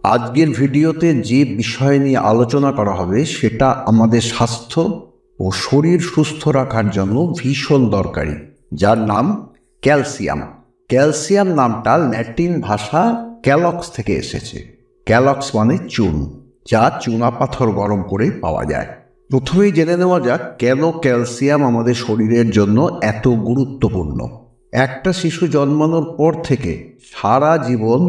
আজকের ভিডিওতে যে বিষয় নিয়ে আলোচনা করা হবে সেটা আমাদের স্বাস্থ্য ও শরীর সুস্থ রাখার জন্য ভীষণ দরকারি, যার নাম ক্যালসিয়াম। ক্যালসিয়াম নামটা ল্যাটিন ভাষা ক্যালক্স থেকে এসেছে। ক্যালক্স মানে চুন, যা চুনাপাথর গরম করে পাওয়া যায়। প্রথমেই জেনে নেওয়া যাক কেন ক্যালসিয়াম আমাদের শরীরের জন্য এত গুরুত্বপূর্ণ। একটা শিশু জন্মানোর পর থেকে সারা জীবন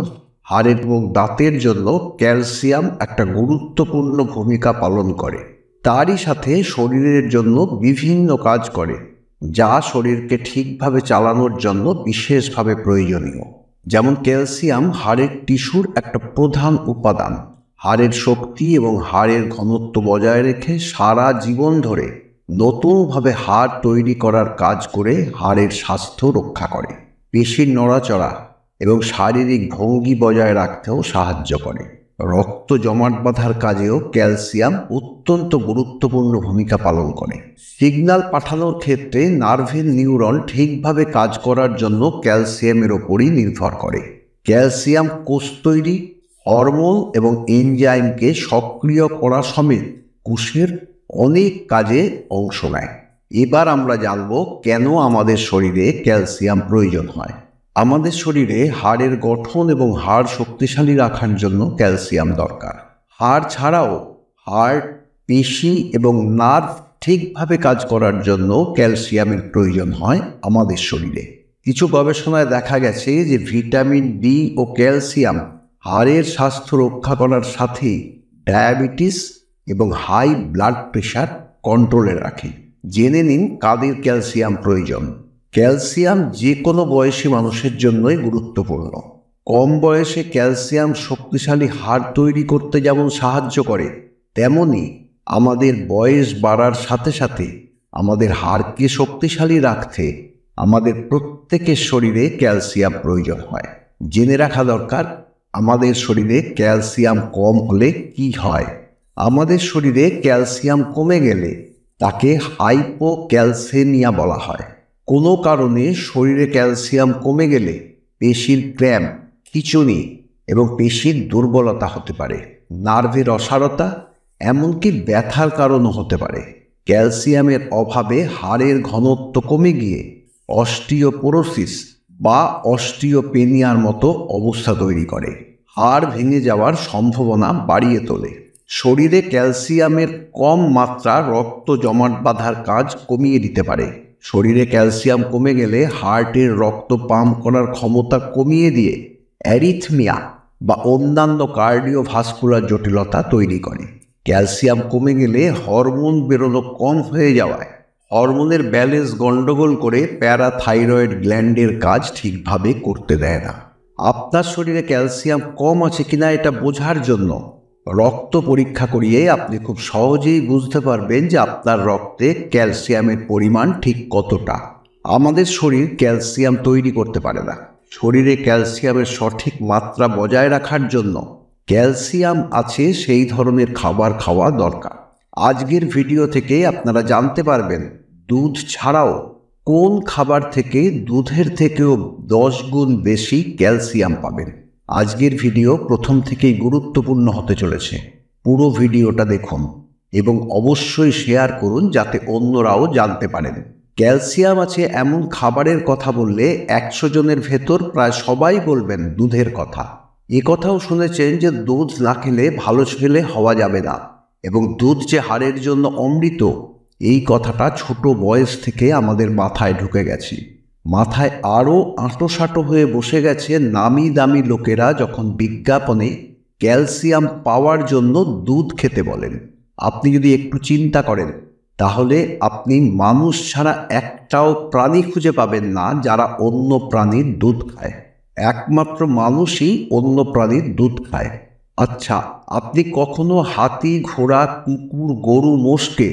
হাড়ের এবং দাঁতের জন্য ক্যালসিয়াম একটা গুরুত্বপূর্ণ ভূমিকা পালন করে। তারই সাথে শরীরের জন্য বিভিন্ন কাজ করে, যা শরীরকে ঠিকভাবে চালানোর জন্য বিশেষভাবে প্রয়োজনীয়। যেমন ক্যালসিয়াম হাড়ের টিস্যুর একটা প্রধান উপাদান। হাড়ের শক্তি এবং হাড়ের ঘনত্ব বজায় রেখে সারা জীবন ধরে নতুনভাবে হাড় তৈরি করার কাজ করে হাড়ের স্বাস্থ্য রক্ষা করে। পেশির নড়াচড়া এবং শারীরিক ভঙ্গি বজায় রাখতেও সাহায্য করে। রক্ত জমাট বাঁধার কাজেও ক্যালসিয়াম অত্যন্ত গুরুত্বপূর্ণ ভূমিকা পালন করে। সিগন্যাল পাঠানোর ক্ষেত্রে নার্ভের নিউরন ঠিকভাবে কাজ করার জন্য ক্যালসিয়ামের ওপরই নির্ভর করে। ক্যালসিয়াম কোষ তৈরি, হরমোন এবং এনজাইমকে সক্রিয় করা সমেত কোষের অনেক কাজে অংশ নেয়। এবার আমরা জানব কেন আমাদের শরীরে ক্যালসিয়াম প্রয়োজন হয়। আমাদের শরীরে হাড়ের গঠন এবং হাড় শক্তিশালী রাখার জন্য ক্যালসিয়াম দরকার। হাড় ছাড়াও হাড়, পেশি এবং নার্ভ ঠিকভাবে কাজ করার জন্য ক্যালসিয়ামের প্রয়োজন হয় আমাদের শরীরে। কিছু গবেষণায় দেখা গেছে যে ভিটামিন ডি ও ক্যালসিয়াম হাড়ের স্বাস্থ্য রক্ষা করার সাথে ডায়াবেটিস এবং হাই ব্লাড প্রেশার কন্ট্রোলে রাখে। জেনে নিন কাদের ক্যালসিয়াম প্রয়োজন। ক্যালসিয়াম যে কোনো বয়সী মানুষের জন্যই গুরুত্বপূর্ণ। কম বয়সে ক্যালসিয়াম শক্তিশালী হাড় তৈরি করতে যেমন সাহায্য করে, তেমনি আমাদের বয়স বাড়ার সাথে সাথে আমাদের হাড়কে শক্তিশালী রাখতে আমাদের প্রত্যেকের শরীরে ক্যালসিয়াম প্রয়োজন হয়। জেনে রাখা দরকার আমাদের শরীরে ক্যালসিয়াম কম হলে কি হয়। আমাদের শরীরে ক্যালসিয়াম কমে গেলে তাকে হাইপোক্যালসেমিয়া বলা হয়। কোনো কারণে শরীরে ক্যালসিয়াম কমে গেলে পেশির ক্র্যাম্প, খিঁচুনি এবং পেশির দুর্বলতা হতে পারে। নার্ভের অসাড়তা, এমনকি ব্যথার কারণও হতে পারে। ক্যালসিয়ামের অভাবে হাড়ের ঘনত্ব কমে গিয়ে অস্টিওপোরোসিস বা অস্টিওপেনিয়ার মতো অবস্থা তৈরি করে। হাড় ভেঙে যাওয়ার সম্ভাবনা বাড়িয়ে তোলে। শরীরে ক্যালসিয়ামের কম মাত্রা রক্ত জমাট বাঁধার কাজ কমিয়ে দিতে পারে। শরীরে ক্যালসিয়াম কমে গেলে হার্টের রক্ত পাম্প করার ক্ষমতা কমিয়ে দিয়ে অ্যারিথমিয়া বা অন্যান্য কার্ডিওভাস্কুলার জটিলতা তৈরি করে। ক্যালসিয়াম কমে গেলে হরমোন বেরোনো কম হয়ে যাওয়ায় হরমোনের ব্যালেন্স গণ্ডগোল করে প্যারাথাইরয়েড গ্ল্যান্ডের কাজ ঠিকভাবে করতে দেয় না। আপনার শরীরে ক্যালসিয়াম কম আছে কিনা এটা বোঝার জন্য রক্ত পরীক্ষা করিয়ে আপনি খুব সহজেই বুঝতে পারবেন যে আপনার রক্তে ক্যালসিয়ামের পরিমাণ ঠিক কতটা। আমাদের শরীর ক্যালসিয়াম তৈরি করতে পারে না। শরীরে ক্যালসিয়ামের সঠিক মাত্রা বজায় রাখার জন্য ক্যালসিয়াম আছে সেই ধরনের খাবার খাওয়া দরকার। আজকের ভিডিও থেকে আপনারা জানতে পারবেন দুধ ছাড়াও কোন খাবার থেকে দুধের থেকেও 10 গুণ বেশি ক্যালসিয়াম পাবেন। আজকের ভিডিও প্রথম থেকেই গুরুত্বপূর্ণ হতে চলেছে। পুরো ভিডিওটা দেখুন এবং অবশ্যই শেয়ার করুন যাতে অন্যরাও জানতে পারেন। ক্যালসিয়াম আছে এমন খাবারের কথা বললে 100 জনের ভেতর প্রায় সবাই বলবেন দুধের কথা। এ কথাও শুনেছেন যে দুধ না খেলে ভালো ছেলে হওয়া যাবে না এবং দুধ যে হাড়ের জন্য অমৃত, এই কথাটা ছোট বয়স থেকে আমাদের মাথায় ঢুকে গেছে। মাথায় আরও আঁটোসাঁটো হয়ে বসে গেছে নামি দামি লোকেরা যখন বিজ্ঞাপনে ক্যালসিয়াম পাওয়ার জন্য দুধ খেতে বলেন। আপনি যদি একটু চিন্তা করেন তাহলে আপনি মানুষ ছাড়া একটাও প্রাণী খুঁজে পাবেন না যারা অন্য প্রাণীর দুধ খায়। একমাত্র মানুষই অন্য প্রাণীর দুধ খায়। আচ্ছা, আপনি কখনো হাতি, ঘোড়া, কুকুর, গরু, মোষকে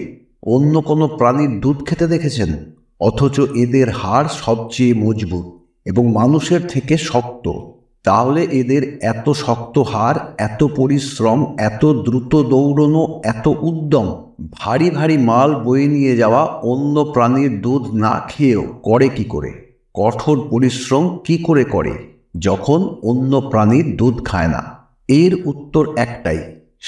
অন্য কোনো প্রাণীর দুধ খেতে দেখেছেন? অথচ এদের হাড় সবচেয়ে মজবুত এবং মানুষের থেকে শক্ত। তাহলে এদের এত শক্ত হাড়, এত পরিশ্রম, এত দ্রুত দৌড়নো, এত উদ্যম, ভারী ভারী মাল বয়ে নিয়ে যাওয়া অন্য প্রাণীর দুধ না খেয়েও করে কি করে? কঠোর পরিশ্রম কি করে করে যখন অন্য প্রাণীর দুধ খায় না? এর উত্তর একটাই,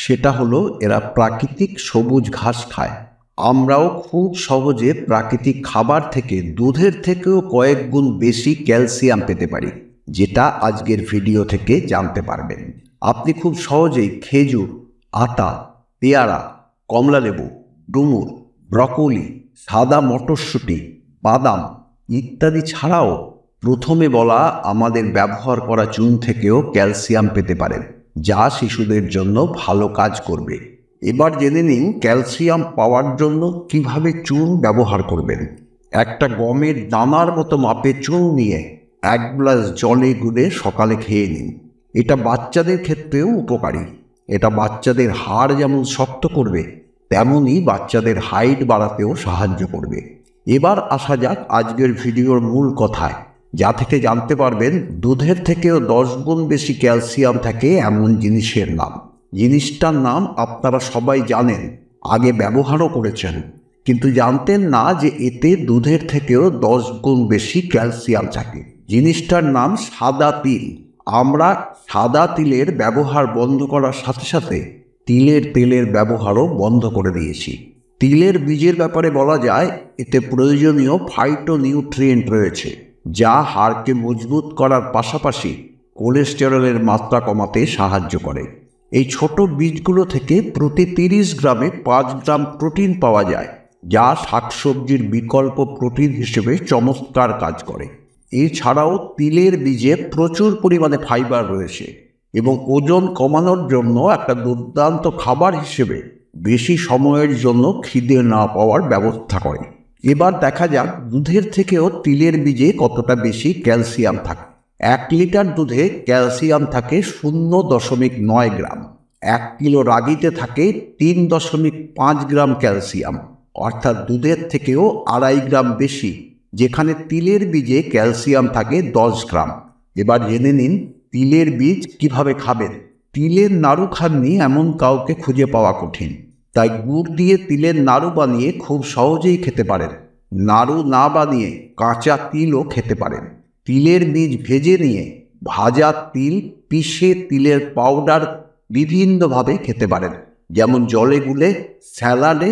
সেটা হলো এরা প্রাকৃতিক সবুজ ঘাস খায়। আমরাও খুব সহজে প্রাকৃতিক খাবার থেকে দুধের থেকেও কয়েক গুণ বেশি ক্যালসিয়াম পেতে পারি, যেটা আজকের ভিডিও থেকে জানতে পারবেন। আপনি খুব সহজেই খেজুর, আতা, পেয়ারা, কমলালেবু, ডুমুর, ব্রকোলি, সাদা মটরশুঁটি, বাদাম ইত্যাদি ছাড়াও প্রথমে বলা আমাদের ব্যবহার করা চুন থেকেও ক্যালসিয়াম পেতে পারেন, যা শিশুদের জন্য ভালো কাজ করবে। এবার জেনে নিন ক্যালসিয়াম পাওয়ার জন্য কিভাবে চুন ব্যবহার করবেন। একটা গমের দানার মতো মাপে চুন নিয়ে 1 গ্লাস জলে গুলে সকালে খেয়ে নিন। এটা বাচ্চাদের ক্ষেত্রেও উপকারী। এটা বাচ্চাদের হাড় যেমন শক্ত করবে, তেমনই বাচ্চাদের হাইট বাড়াতেও সাহায্য করবে। এবার আসা যাক আজকের ভিডিওর মূল কথায়, যা থেকে জানতে পারবেন দুধের থেকেও 10 গুণ বেশি ক্যালসিয়াম থাকে এমন জিনিসের নাম। জিনিসটার নাম আপনারা সবাই জানেন, আগে ব্যবহারও করেছেন, কিন্তু জানতেন না যে এতে দুধের থেকেও 10 গুণ বেশি ক্যালসিয়াম থাকে। জিনিসটার নাম সাদা তিল। আমরা সাদা তিলের ব্যবহার বন্ধ করার সাথে সাথে তিলের তেলের ব্যবহারও বন্ধ করে দিয়েছি। তিলের বীজের ব্যাপারে বলা যায়, এতে প্রয়োজনীয় ফাইটোনিউট্রিয়েন্ট রয়েছে, যা হাড়কে মজবুত করার পাশাপাশি কোলেস্টেরলের মাত্রা কমাতে সাহায্য করে। এই ছোট বীজগুলো থেকে প্রতি 30 গ্রামে 5 গ্রাম প্রোটিন পাওয়া যায়, যা শাকসবজির বিকল্প প্রোটিন হিসেবে চমৎকার কাজ করে। এছাড়াও তিলের বীজে প্রচুর পরিমাণে ফাইবার রয়েছে এবং ওজন কমানোর জন্য একটা দুর্দান্ত খাবার হিসেবে বেশি সময়ের জন্য খিদে না পাওয়ার ব্যবস্থা করে। এবার দেখা যাক দুধের থেকেও তিলের বীজে কতটা বেশি ক্যালসিয়াম থাকে। 1 লিটার দুধে ক্যালসিয়াম থাকে 0.9 গ্রাম। 1 কিলো রাগিতে থাকে 3.5 গ্রাম ক্যালসিয়াম, অর্থাৎ দুধের থেকেও 2.5 গ্রাম বেশি, যেখানে তিলের বীজে ক্যালসিয়াম থাকে 10 গ্রাম। এবার জেনে নিন তিলের বীজ কিভাবে খাবেন। তিলের নাড়ু খাননি এমন কাউকে খুঁজে পাওয়া কঠিন, তাই গুড় দিয়ে তিলের নাড়ু বানিয়ে খুব সহজেই খেতে পারেন। নাড়ু না বানিয়ে কাঁচা তিলও খেতে পারেন। তিলের বীজ ভেজে নিয়ে ভাজা তিল পিষে তিলের পাউডার বিভিন্নভাবে খেতে পারেন, যেমন জলে গুলে, স্যালাডে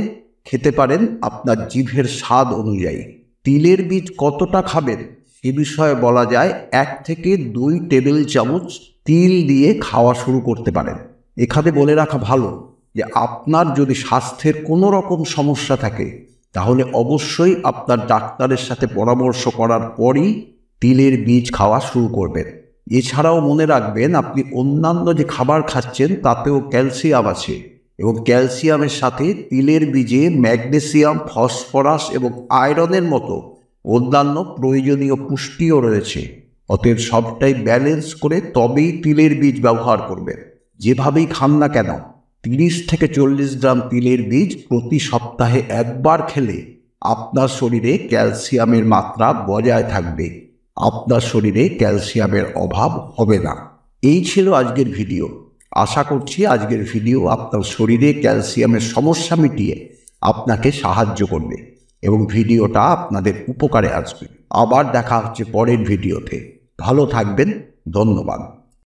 খেতে পারেন আপনার জিভের স্বাদ অনুযায়ী। তিলের বীজ কতটা খাবেন সে বিষয়ে বলা যায় 1 থেকে 2 টেবিল চামচ তিল দিয়ে খাওয়া শুরু করতে পারেন। এখানে বলে রাখা ভালো যে আপনার যদি স্বাস্থ্যের কোনো রকম সমস্যা থাকে, তাহলে অবশ্যই আপনার ডাক্তারের সাথে পরামর্শ করার পরই তিলের বীজ খাওয়া শুরু করবেন। এছাড়াও মনে রাখবেন আপনি অন্যান্য যে খাবার খাচ্ছেন তাতেও ক্যালসিয়াম আছে, এবং ক্যালসিয়ামের সাথে তিলের বীজে ম্যাগনেসিয়াম, ফসফরাস এবং আয়রনের মতো অন্যান্য প্রয়োজনীয় পুষ্টিও রয়েছে। অতএব সবটাই ব্যালেন্স করে তবেই তিলের বীজ ব্যবহার করবেন। যেভাবেই খান না কেন 30 থেকে 40 গ্রাম তিলের বীজ প্রতি সপ্তাহে একবার খেলে আপনার শরীরে ক্যালসিয়ামের মাত্রা বজায় থাকবে। আপনার শরীরে ক্যালসিয়ামের অভাব হবে না। এই ছিল আজকের ভিডিও। আশা করছি আজকের ভিডিও আপনার শরীরে ক্যালসিয়ামের সমস্যা মিটিয়ে আপনাকে সাহায্য করবে এবং ভিডিওটা আপনাদের উপকারে আসবে। আবার দেখা হচ্ছে পরের ভিডিওতে। ভালো থাকবেন। ধন্যবাদ।